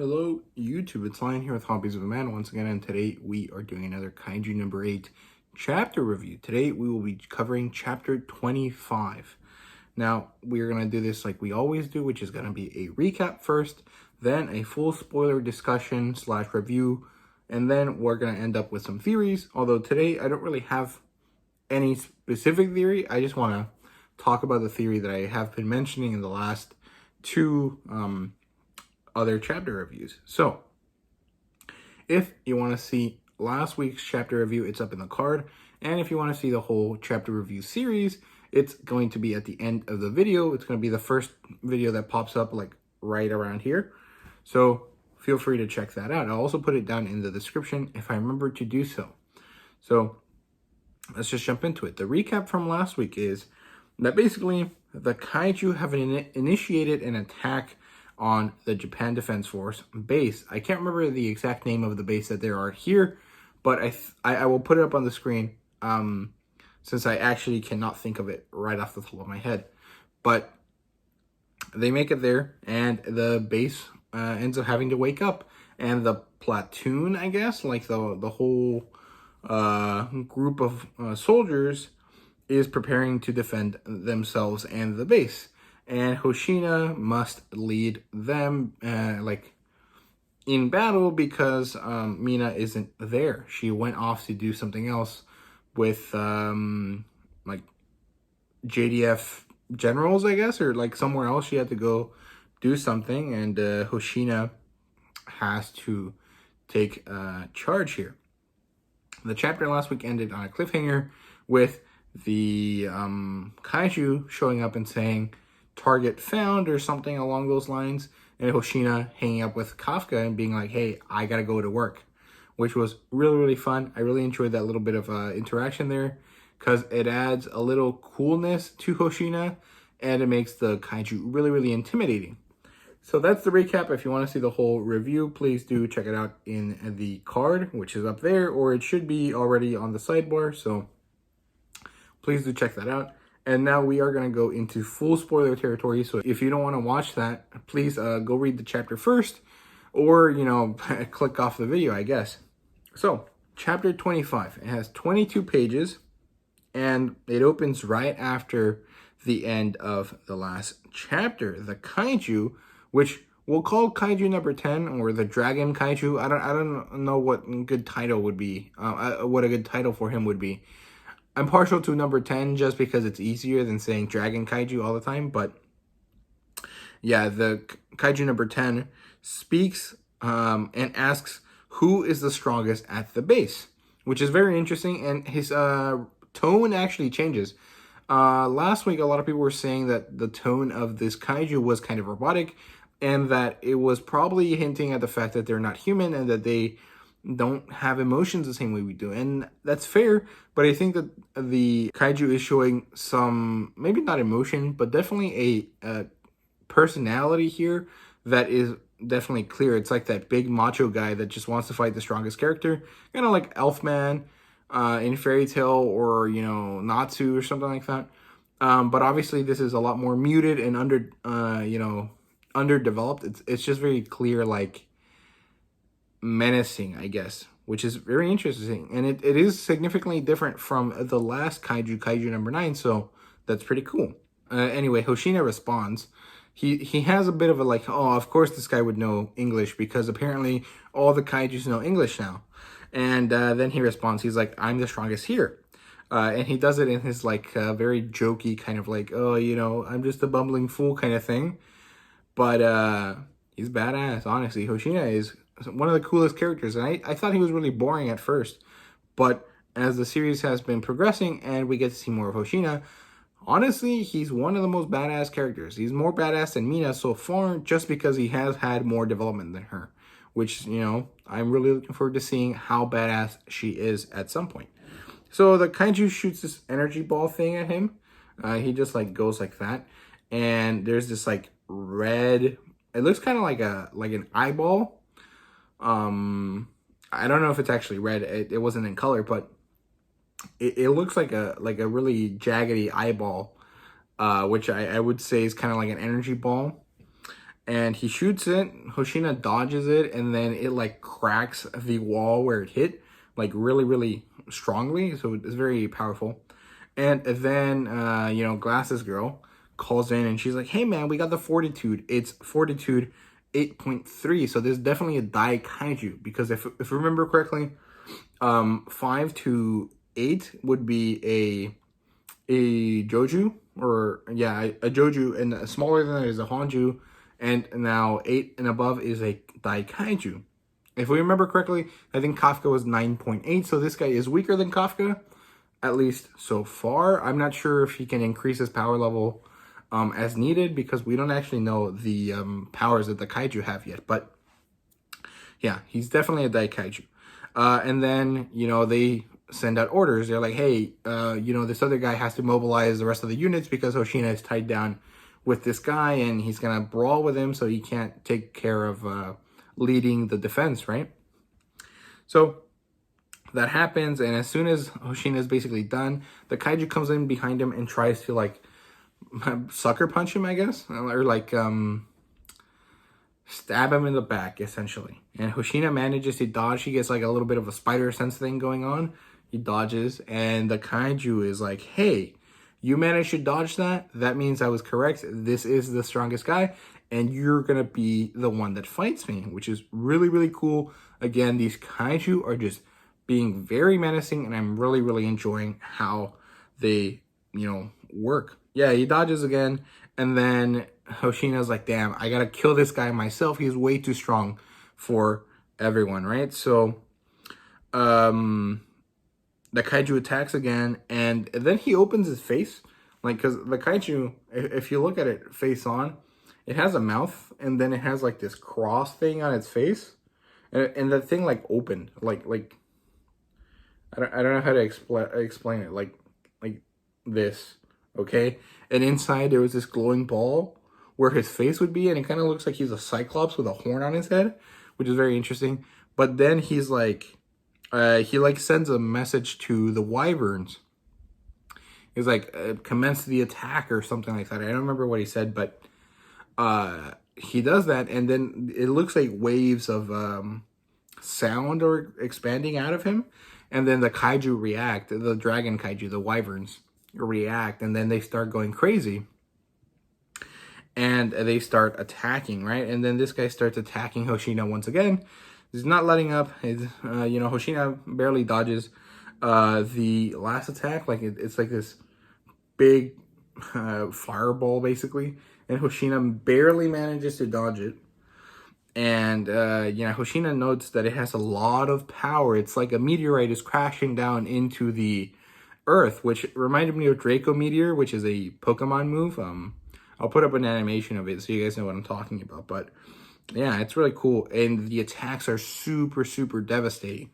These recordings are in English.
Hello YouTube, it's Lion here with Hobbies of a Man once again, and today we are doing another Kaiju number 8 chapter review. Today we will be covering chapter 25. Now, we're going to do this like we always do, which is going to be a recap first, then a full spoiler discussion / review, and then we're going to end up with some theories. Although today I don't really have any specific theory, I just want to talk about the theory that I have been mentioning in the last two other chapter reviews. So if you want to see last week's chapter review, it's up in the card, and if you want to see the whole chapter review series, it's going to be at the end of the video. It's going to be the first video that pops up like right around here, so feel free to check that out. I'll also put it down in the description if I remember to do so. So let's just jump into it. The recap from last week is that basically the Kaiju have initiated an attack on the Japan Defense Force base. I can't remember the exact name of the base that there are here, but I will put it up on the screen since I actually cannot think of it right off the top of my head. But they make it there, and the base ends up having to wake up, and the platoon, I guess, like the whole group of soldiers is preparing to defend themselves and the base. And Hoshina must lead them like in battle because Mina isn't there. She went off to do something else with like JDF generals, I guess, or like somewhere else. She had to go do something, and Hoshina has to take charge here. The chapter last week ended on a cliffhanger with the Kaiju showing up and saying, "Target found," or something along those lines, and Hoshina hanging up with Kafka and being like, "Hey, I gotta go to work," which was really fun. I really enjoyed that little bit of interaction there because it adds a little coolness to Hoshina and it makes the Kaiju really intimidating. So that's the recap. If you want to see the whole review, please do check it out in the card, which is up there, or it should be already on the sidebar, so please do check that out. And now we are going to go into full spoiler territory. So if you don't want to watch that, please go read the chapter first, or, you know, click off the video, I guess. So chapter 25, it has 22 pages, and it opens right after the end of the last chapter. The Kaiju, which we'll call Kaiju number 10, or the Dragon Kaiju. I don't know what a good title would be, what a good title for him would be. I'm partial to number 10 just because it's easier than saying Dragon Kaiju all the time. But yeah, the Kaiju number 10 speaks and asks who is the strongest at the base, which is very interesting. And his tone actually changes. Last week, a lot of people were saying that the tone of this Kaiju was kind of robotic, and that it was probably hinting at the fact that they're not human and that they don't have emotions the same way we do. And that's fair, but I think that the Kaiju is showing some, maybe not emotion, but definitely a personality here that is definitely clear. It's like that big macho guy that just wants to fight the strongest character, kind of like Elfman in Fairy Tail, or, you know, Natsu or something like that. But obviously this is a lot more muted and underdeveloped. It's just very clear, like menacing, I guess, which is very interesting, and it is significantly different from the last Kaiju number 9, so that's pretty cool. Anyway, Hoshina responds. He has a bit of a like, oh, of course this guy would know English because apparently all the Kaijus know English now. And then he responds, he's like, "I'm the strongest here." And he does it in his like very jokey kind of like, "Oh, you know, I'm just a bumbling fool" kind of thing. But he's badass, honestly. Hoshina is one of the coolest characters, and I thought he was really boring at first, but as the series has been progressing and we get to see more of Hoshina, honestly, he's one of the most badass characters. He's more badass than Mina so far, just because he has had more development than her, which, you know, I'm really looking forward to seeing how badass she is at some point. So the Kaiju shoots this energy ball thing at him. He just like goes like that, and there's this like red, it looks kind of like an eyeball. I don't know if it's actually red. It wasn't in color, but it looks like a really jaggedy eyeball, which I would say is kind of like an energy ball. and he shoots it. Hoshina dodges it, and then it like cracks the wall where it hit, like really, really strongly. So it's very powerful. And then, Glasses Girl calls in and she's like, hey man, we got the Fortitude. It's Fortitude 8.3. So there's definitely a Dai Kaiju, because if I remember correctly, 5 to 8 would be a Joju, or yeah, a Joju, and smaller than that is a Honju, and now 8 and above is a Dai Kaiju. If we remember correctly, I think Kafka was 9.8, so this guy is weaker than Kafka, at least so far. I'm not sure if he can increase his power level as needed, because we don't actually know the powers that the Kaiju have yet, but yeah, he's definitely a Dai Kaiju. And then, they send out orders. They're like, hey, this other guy has to mobilize the rest of the units because Hoshina is tied down with this guy and he's going to brawl with him, so he can't take care of leading the defense, right? So that happens, and as soon as Hoshina is basically done, the Kaiju comes in behind him and tries to, like, sucker punch him, I guess, or, like, stab him in the back, essentially. And Hoshina manages to dodge. He gets, like, a little bit of a spider sense thing going on. He dodges, and the Kaiju is like, hey, you managed to dodge that? That means I was correct. This is the strongest guy, and you're going to be the one that fights me, which is really, really cool. Again, these Kaiju are just being very menacing, and I'm really, really enjoying how they, work. Yeah, he dodges again, and then Hoshina's like, damn, I gotta kill this guy myself. He's way too strong for everyone, right? So, the Kaiju attacks again, and then he opens his face, like, because the Kaiju, if you look at it face on, it has a mouth, and then it has, like, this cross thing on its face, and the thing, like, opened, like, I don't know how to explain it, like this, okay? And inside there was this glowing ball where his face would be, and it kind of looks like he's a Cyclops with a horn on his head, which is very interesting. But then he's like, he like sends a message to the Wyverns. He's like, commence the attack or something like that. I don't remember what he said, but he does that, and then it looks like waves of sound are expanding out of him, and then the Kaiju react, the Dragon Kaiju, the Wyverns react, and then they start going crazy. And they start attacking, right? And then this guy starts attacking Hoshina once again. He's not letting up. Hoshina barely dodges the last attack. Like, it's like this big fireball, basically. And Hoshina barely manages to dodge it. And, Hoshina notes that it has a lot of power. It's like a meteorite is crashing down into the Earth, which reminded me of Draco Meteor, which is a Pokemon move. I'll put up an animation of it so you guys know what I'm talking about. But yeah, it's really cool. And the attacks are super, super devastating,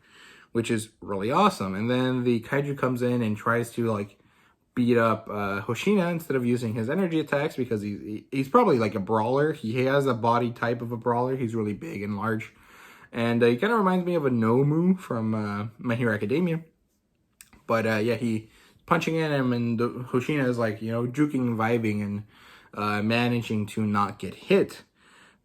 which is really awesome. And then the Kaiju comes in and tries to, like, beat up Hoshina instead of using his energy attacks, because he's probably like a brawler. He has a body type of a brawler. He's really big and large. And he kind of reminds me of a Nomu from My Hero Academia. But yeah, he punching at him, and Hoshina is like, juking, vibing, and managing to not get hit.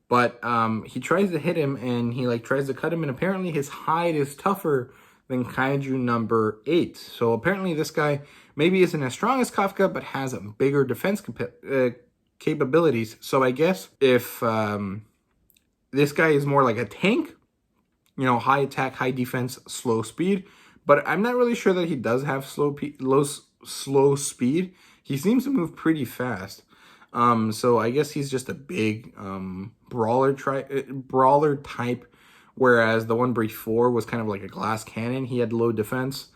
But he tries to hit him, and he like tries to cut him, and apparently his hide is tougher than Kaiju number 8. So apparently this guy maybe isn't as strong as Kafka, but has a bigger defense capabilities. So I guess if this guy is more like a tank, high attack, high defense, slow speed. But I'm not really sure that he does have slow speed. He seems to move pretty fast. So I guess he's just a big brawler type, whereas the one before was kind of like a glass cannon. He had low defense,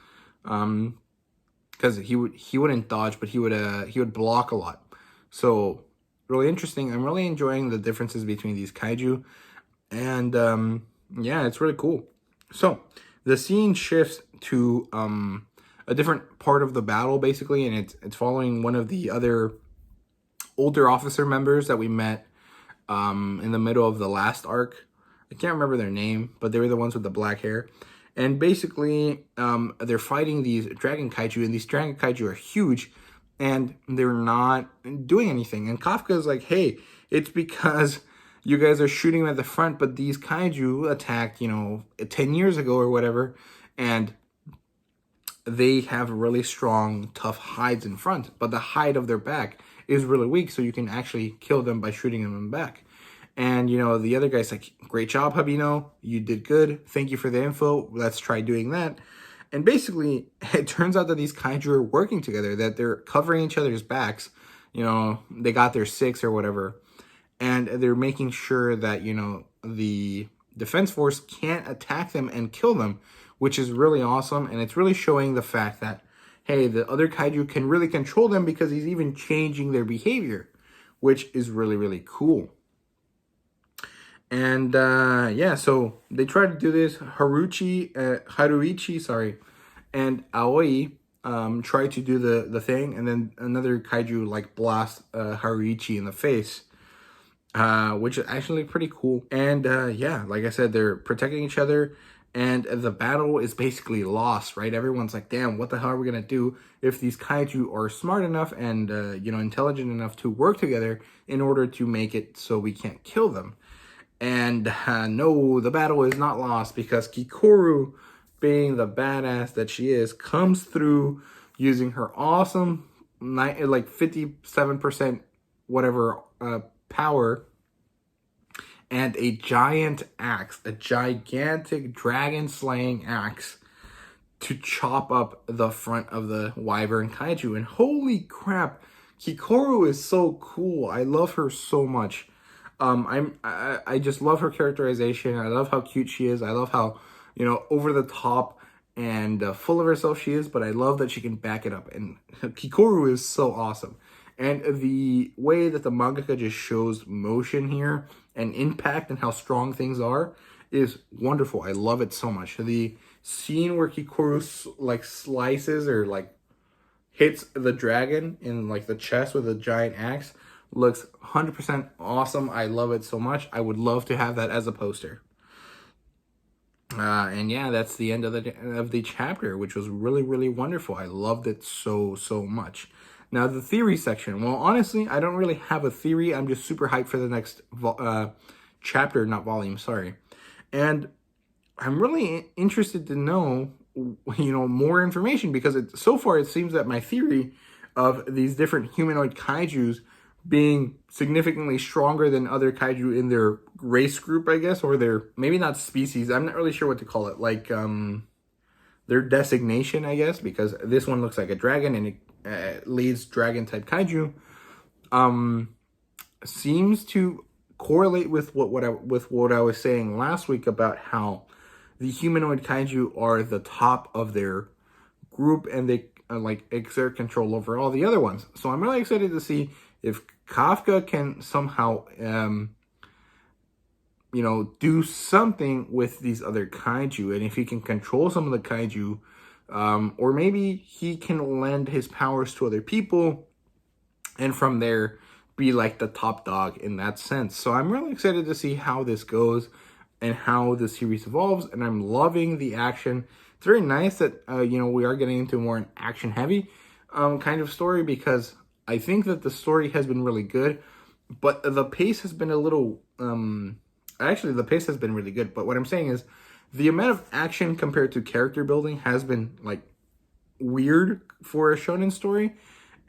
because he wouldn't dodge, but he would block a lot. So really interesting. I'm really enjoying the differences between these Kaiju, and yeah, it's really cool. So the scene shifts to a different part of the battle, basically, and it's following one of the other older officer members that we met in the middle of the last arc. I can't remember their name, but they were the ones with the black hair. And basically, they're fighting these Dragon Kaiju, and these Dragon Kaiju are huge, and they're not doing anything. And Kafka is like, hey, it's because you guys are shooting them at the front, but these kaiju attacked, 10 years ago or whatever, and they have really strong, tough hides in front, but the hide of their back is really weak, so you can actually kill them by shooting them in the back. And, the other guy's like, great job, Habino. You did good. Thank you for the info. Let's try doing that. And basically, it turns out that these kaiju are working together, that they're covering each other's backs. They got their 6 or whatever. And they're making sure that, the defense force can't attack them and kill them, which is really awesome. And it's really showing the fact that, hey, the other kaiju can really control them because he's even changing their behavior, which is really, really cool. And yeah, so they tried to do this. Haruichi, and Aoi tried to do the thing, and then another kaiju like blast Haruichi in the face, which is actually pretty cool. And yeah, like I said, they're protecting each other, and the battle is basically lost, right? Everyone's like, damn, what the hell are we gonna do if these kaiju are smart enough and intelligent enough to work together in order to make it so we can't kill them? And no, the battle is not lost, because Kikoru, being the badass that she is, comes through using her awesome, like 57% whatever power, and a giant axe, a gigantic dragon slaying axe, to chop up the front of the wyvern kaiju. And holy crap, Kikoru is so cool. I love her so much. I just love her characterization. I love how cute she is. I love how, over the top and full of herself she is, but I love that she can back it up. And Kikoru is so awesome. And the way that the mangaka just shows motion here and impact and how strong things are is wonderful. I love it so much. The scene where Kikoru like slices or like hits the dragon in like the chest with a giant axe looks 100% awesome. I love it so much. I would love to have that as a poster. And yeah, that's the end of the chapter, which was really, really wonderful. I loved it so much. Now, the theory section. Well, honestly, I don't really have a theory. I'm just super hyped for the next chapter, not volume, sorry. And I'm really interested to know, more information, because so far it seems that my theory of these different humanoid kaijus being significantly stronger than other kaiju in their race group, I guess, or their, maybe not species, I'm not really sure what to call it, like their designation, I guess, because this one looks like a dragon and it leads dragon type kaiju, seems to correlate with what I was saying last week about how the humanoid kaiju are the top of their group and they like exert control over all the other ones. So I'm really excited to see if Kafka can somehow, do something with these other kaiju, and if he can control some of the kaiju, or maybe he can lend his powers to other people, and from there be like the top dog in that sense. So I'm really excited to see how this goes and how the series evolves, and I'm loving the action. It's very nice that, we are getting into more an action-heavy kind of story, because I think that the story has been really good, but the pace has been a little, actually the pace has been really good, but what I'm saying is the amount of action compared to character building has been like weird for a shonen story,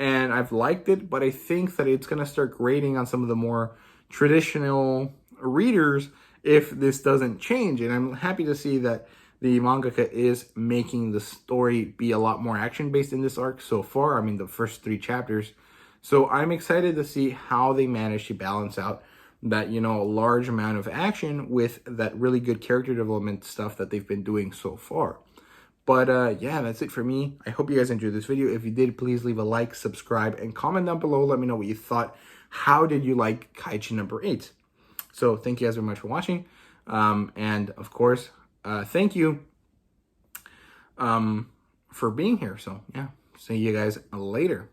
and I've liked it, but I think that it's going to start grating on some of the more traditional readers if this doesn't change, and I'm happy to see that the mangaka is making the story be a lot more action-based in this arc so far. I mean, the first 3 chapters. So I'm excited to see how they manage to balance out that, a large amount of action with that really good character development stuff that they've been doing so far. But yeah, that's it for me. I hope you guys enjoyed this video. If you did, please leave a like, subscribe, and comment down below. Let me know what you thought. How did you like Kaiju number 8? So thank you guys very much for watching. And of course, thank you for being here. So yeah, see you guys later.